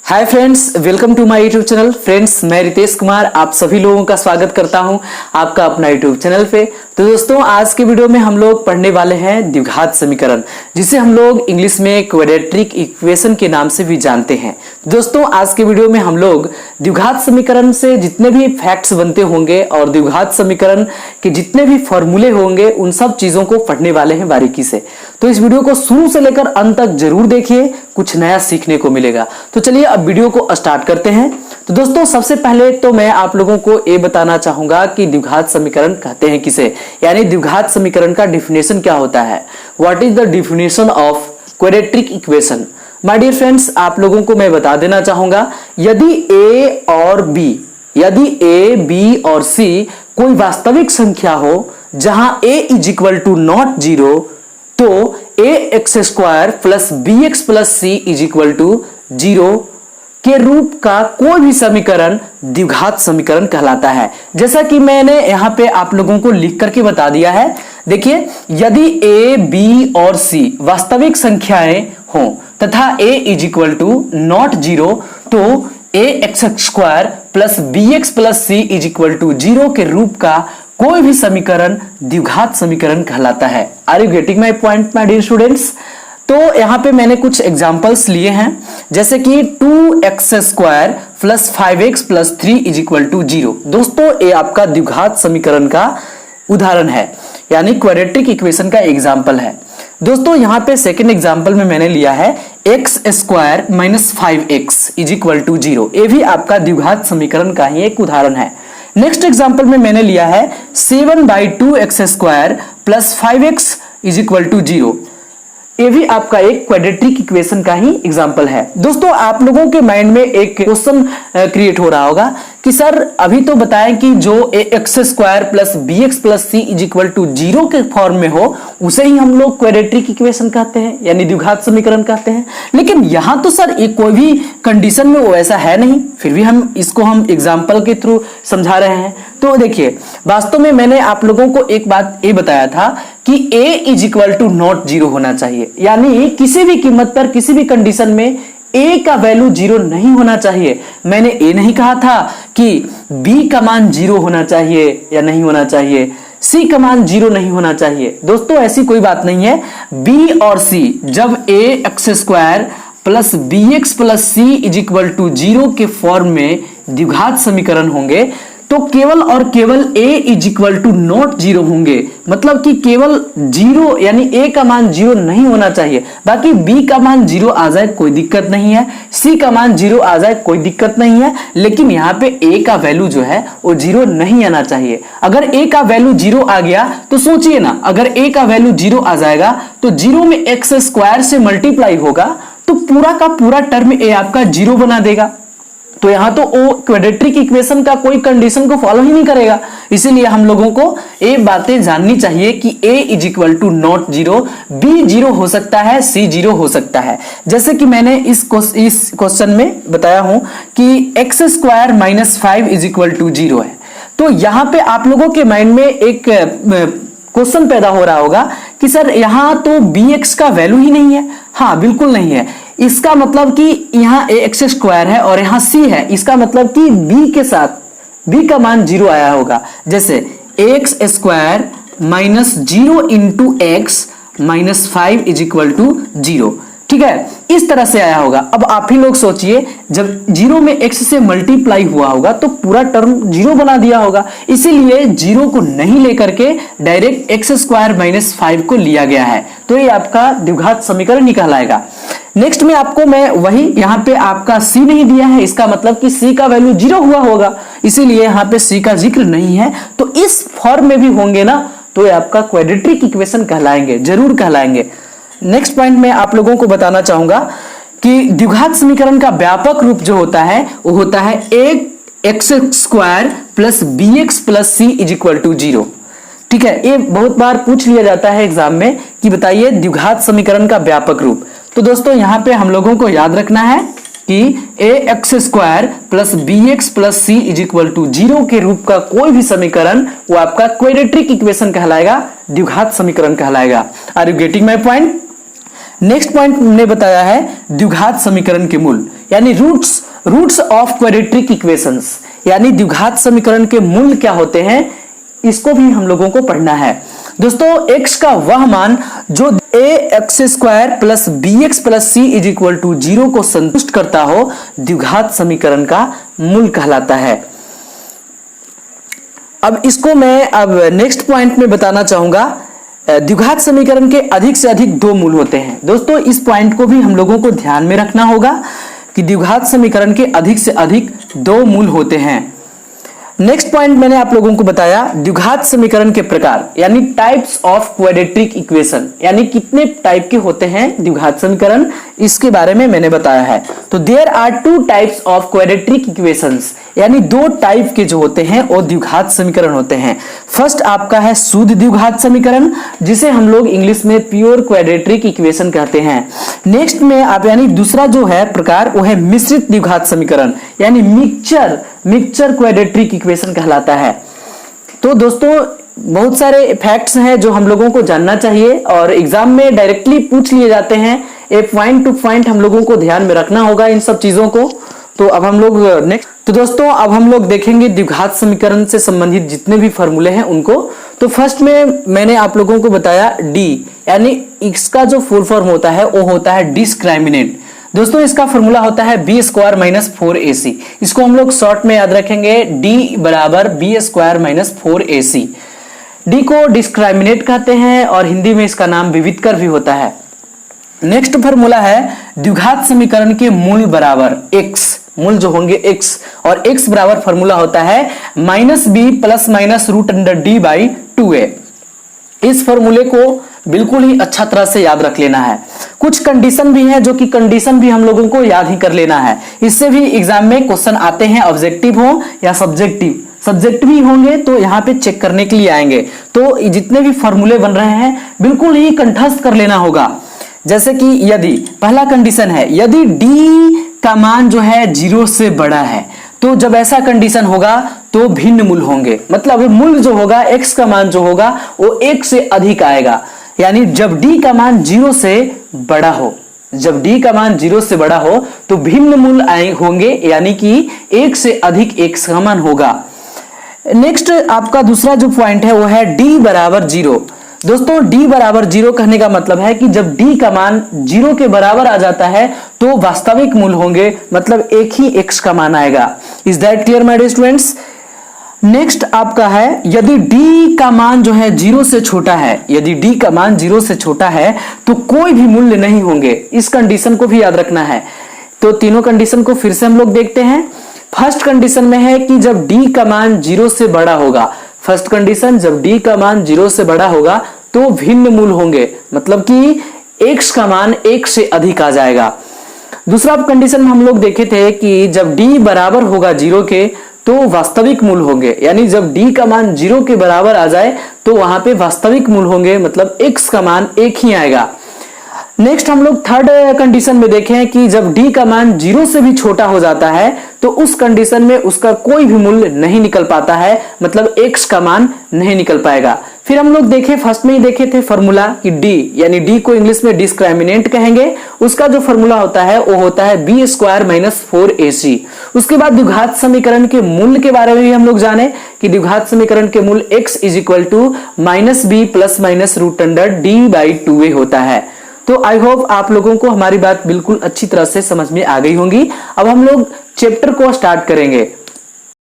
Hi friends, welcome to my YouTube channel. Friends, मैं रितेश कुमार आप सभी लोगों का स्वागत करता हूं आपका अपना यूट्यूब चैनल पे। तो दोस्तों, आज के वीडियो में हम लोग पढ़ने वाले हैं द्विघात समीकरण, जिसे हम लोग इंग्लिश में क्वाड्रेटिक इक्वेशन के नाम से भी जानते हैं। दोस्तों, आज के वीडियो में हम लोग द्विघात समीकरण से जितने भी फैक्ट्स बनते होंगे और द्विघात समीकरण के जितने भी फॉर्मूले होंगे उन सब चीजों को पढ़ने वाले हैं बारीकी से। तो इस वीडियो को शुरू से लेकर अंत तक जरूर देखिए, कुछ नया सीखने को मिलेगा। तो चलिए अब वीडियो को स्टार्ट करते हैं। तो दोस्तों, सबसे पहले तो मैं आप लोगों को ये बताना चाहूंगा कि द्विघात समीकरण कहते हैं किसे, यानी द्विघात समीकरण का डिफिनेशन क्या होता है। What is the definition of quadratic equation. My dear friends, आप लोगों को मैं बता देना चाहूंगा, यदि ए बी और सी कोई वास्तविक संख्या हो जहां a is equal to not zero, तो ax² plus bx plus c is equal to zero के रूप का कोई भी समीकरण द्विघात समीकरण कहलाता है। जैसा कि मैंने यहां पे आप लोगों को लिख करके बता दिया है। देखिए, यदि a, b और c वास्तविक संख्याएं हों तथा a is equal to not zero, तो ax² plus bx plus c is equal to zero के रूप का कोई भी समीकरण द्विघात समीकरण कहलाता है। Are you getting my point my dear students. तो यहां पे मैंने कुछ एग्जांपल्स लिए हैं, जैसे कि 2x² plus 5x plus 3 is equal to zero. दोस्तों, ये आपका द्विघात समीकरण का उदाहरण है, यानी क्वाड्रेटिक इक्वेशन का एग्जांपल है। दोस्तों, यहां पे सेकंड एग्जांपल में मैंने लिया है x² minus 5x is equal to zero. ये भी आपका द्विघात समीकरण का ही एक उदाहरण है। नेक्स्ट एग्जांपल में मैंने लिया है 7/2x² plus 5x is equal to zero. ये भी आपका एक क्वाड्रेटिक इक्वेशन का ही एग्जांपल है। दोस्तों, आप लोगों के माइंड में एक क्वेश्चन क्रिएट हो रहा होगा कि सर अभी तो बताएं कि जो ax² plus bx plus c is equal to zero के फॉर्म में हो उसे ही हम लोग क्वाड्रेटिक इक्वेशन कहते हैं, यानी द्विघात समीकरण कहते हैं। लेकिन यहां तो सर एक कोई भी कंडीशन में वो ऐसा है नहीं, फिर भी हम इसको एग्जाम्पल के थ्रू समझा रहे हैं। तो देखिए, वास्तव में मैंने आप लोगों को एक बात ये बताया था कि a is equal to not zero होना चाहिए, यानी किसी भी कीमत पर किसी भी कंडीशन में a का वैल्यू जीरो नहीं होना चाहिए। मैंने ये नहीं कहा था कि b का मान जीरो होना चाहिए या नहीं होना चाहिए, c का मान जीरो नहीं होना चाहिए। दोस्तों, ऐसी कोई बात नहीं है। b और c जब ax² plus bx plus c is equal to zero के फॉर्म में द्विघात समीकरण होंगे तो केवल और केवल a is equal to not zero होंगे। मतलब कि केवल जीरो, यानी a का मान जीरो नहीं होना चाहिए। बाकी b का मान जीरो आ जाए कोई दिक्कत नहीं है, c का मान जीरो आ जाए कोई दिक्कत नहीं है, लेकिन यहाँ पे a का वैल्यू जो है वो जीरो नहीं आना चाहिए। अगर a का वैल्यू जीरो आ गया तो सोचिए ना, अगर a का वैल्यू जीरो आ जाएगा तो जीरो में x² से मल्टीप्लाई होगा तो पूरा का पूरा टर्म a आपका जीरो बना देगा। तो यहां तो वो क्वाड्रेटिक इक्वेशन का कोई कंडीशन को फॉलो ही नहीं करेगा। इसीलिए हम लोगों को ये बातें जाननी चाहिए कि a is equal to not zero, b zero हो सकता है, c जीरो हो सकता है। जैसे कि मैंने इस क्वेश्चन में बताया हूं कि x² minus 5 is equal to zero है। तो यहां पे आप लोगों के माइंड में एक क्वेश्चन पैदा हो रहा होगा कि सर यहां तो bx का वैल्यू ही नहीं है। हाँ, बिल्कुल नहीं है। इसका मतलब कि यहाँ ax² है और यहाँ c है, इसका मतलब कि b के साथ b का मान जीरो आया होगा। जैसे ax² minus zero into x minus 5 is equal to zero. ठीक है, इस तरह से आया होगा। अब आप ही लोग सोचिए, जब जीरो में x से मल्टीप्लाई हुआ होगा तो पूरा टर्म जीरो बना दिया होगा। इसीलिए जीरो को नहीं लेकर के डायरेक्ट x² माइनस 5 को लिया गया है। तो ये आपका द्विघात समीकरण ही कहलाएगा। नेक्स्ट में आपको मैं वही, यहाँ पे आपका c नहीं दिया है, इसका मतलब कि c का वैल्यू जीरो हुआ होगा, इसीलिए यहाँ पे c का जिक्र नहीं है। तो इस फॉर्म में भी होंगे ना तो ये आपका क्वाड्रेटिक इक्वेशन कहलाएंगे, जरूर कहलाएंगे। नेक्स्ट पॉइंट में आप लोगों को बताना चाहूंगा कि द्विघात समीकरण का व्यापक रूप जो होता है वो होता है ax² plus bx plus c is equal to zero. ठीक है, ये बहुत बार पूछ लिया जाता है एग्जाम में कि बताइए द्विघात समीकरण का व्यापक रूप। तो दोस्तों, यहाँ पे हम लोगों को याद रखना है कि ax² plus bx plus c is equal to zero के रूप का कोई भी समीकरण वो आपका क्वाड्रेटिक इक्वेशन कहलाएगा, द्विघात समीकरण कहलाएगा। Are you getting my point. Next point हमने बताया है द्विघात समीकरण के मूल, यानी रूट्स ऑफ क्वाड्रेटिक इक्वेशंस, यानी द्विघात समीकरण के मूल क्या होते हैं, इसको भी हम लोगों को पढ़ना है। दोस्तों x का वह मान जो ax² plus bx plus c is equal to 0 को संतुष्ट करता हो, द्विघात समीकरण का मूल कहलाता है। अब इसको मैं अब नेक्स्ट पॉइंट में बताना चाहूंगा, द्विघात समीकरण के अधिक से अधिक दो मूल होते हैं। दोस्तों इस पॉइंट को भी हम लोगों को ध्यान में रखना होगा कि द्विघात समीकरण के अधिक से अधिक दो मूल होते हैं। नेक्स्ट पॉइंट मैंने आप लोगों को बताया द्विघात समीकरण के प्रकार, यानी टाइप्स ऑफ क्वाड्रेटिक इक्वेशन, यानी कितने टाइप के होते हैं द्विघात समीकरण, इसके बारे में मैंने बताया है। तो there are two types of quadratic equations, यानी दो टाइप के जो होते हैं वो द्विघात समीकरण होते हैं। फर्स्ट आपका है शुद्ध द्विघात समीकरण, जिसे हम लोग इंग्लिश में प्योर क्वाड्रेटिक इक्वेशन कहते हैं। नेक्स्ट में आप यानी दूसरा जो है प्रकार वो है मिश्रित द्विघात समीकरण, यानी मिक्सचर क्वाड्रेटिक इक्वेशन कहलाता है। तो दोस्तों बहुत सारे फैक्ट्स हैं जो हम लोगों को जानना चाहिए और एग्जाम में डायरेक्टली पूछ लिए जाते हैं, एक पॉइंट टू पॉइंट हम लोगों को ध्यान में रखना होगा इन सब चीजों को। तो अब हम लोग नेक्स्ट, तो दोस्तों अब हम लोग देखेंगे द्विघात समीकरण से संबंधित जितने भी फॉर्मूले हैं उनको। तो फर्स्ट में मैंने आप लोगों को बताया डी, यानी इसका जो फुल फॉर्म होता है वो होता है डिस्क्रिमिनेंट। दोस्तों इसका फॉर्मूला होता है b² माइनस 4ac, इसको हम लोग शॉर्ट में याद रखेंगे d बराबर b² माइनस 4ac। डी को डिस्क्रिमिनेट कहते हैं और हिंदी में इसका नाम विविधकर भी होता है। नेक्स्ट फॉर्मूला है द्विघात समीकरण के मूल बराबर x, मूल जो होंगे x, और x बराबर फॉर्मूला होता है -b प्लस माइनस √d/2a। इस फॉर्मूले को बिल्कुल ही अच्छा तरह से याद रख लेना है। कुछ कंडीशन भी है जो कि कंडीशन भी हम लोगों को याद ही कर लेना है, इससे भी एग्जाम में क्वेश्चन आते हैं, ऑब्जेक्टिव हो या सब्जेक्टिव ही होंगे तो यहाँ पे चेक करने के लिए आएंगे। तो जितने भी फॉर्मूले बन रहे हैं बिल्कुल ही कंठस्थ कर लेना होगा। जैसे कि यदि पहला कंडीशन है यदि d का मान जो है 0 से बड़ा है, तो जब ऐसा कंडीशन होगा तो भिन्न मूल होंगे, मतलब मूल जो होगा x का मान जो होगा वो 1 से अधिक आएगा। यानी जब d का मान 0 से बड़ा हो, जब d का मान 0 से बड़ा हो तो भिन्न मूल आए होंगे, यानी कि 1 से अधिक x का मान होगा। नेक्स्ट आपका दूसरा जो पॉइंट है वो है d बराबर 0। दोस्तों d बराबर 0 कहने का मतलब है कि जब d का मान 0 के बराबर आ जाता है तो वास्तविक मूल होंगे, मतलब एक ही x का मान आएगा। Is that clear my dear students? Next आपका है यदि d का मान जो है 0 से छोटा है, यदि d का मान 0 से छोटा है तो कोई भी मूल्य नहीं होंगे। इस कंडीशन को भी याद रखना है। तो तीनों कंडीशन को फिर से हम लोग देखते हैं। फर्स्ट कंडीशन में है कि जब d का मान 0 से बड़ा होगा, फर्स्ट कंडीशन जब d का मान 0 से बड़ा होगा तो भिन्न मूल होंगे, मतलब कि x का मान 1 से अधिक आ जाएगा। दूसरा कंडीशन में हम लोग देखे थे कि जब d बराबर होगा 0 के तो वास्तविक मूल होंगे, यानी जब d का मान 0 के बराबर आ जाए तो वहां पे वास्तविक मूल होंगे, मतलब x का मान 1 ही आएगा। नेक्स्ट हम लोग थर्ड कंडीशन में देखें कि जब d का मान 0 से भी छोटा हो जाता है तो उस कंडीशन में उसका कोई भी मूल्य नहीं निकल पाता है, मतलब x का मान नहीं निकल पाएगा। फिर हम लोग देखें, फर्स्ट में ही देखे थे फॉर्मूला कि d, यानी d को इंग्लिश में डिस्क्रिमिनेंट कहेंगे, उसका जो फॉर्मूला होता है वो होता है b² माइनस 4ac। उसके बाद द्विघात समीकरण के मूल के बारे में भी हम लोग जाने कि द्विघात समीकरण के मूल x is equal to -b plus minus √d/2a होता है। तो आई होप आप लोगों को हमारी बात बिल्कुल अच्छी तरह से समझ में आ गई होंगी। अब हम लोग चैप्टर को स्टार्ट करेंगे।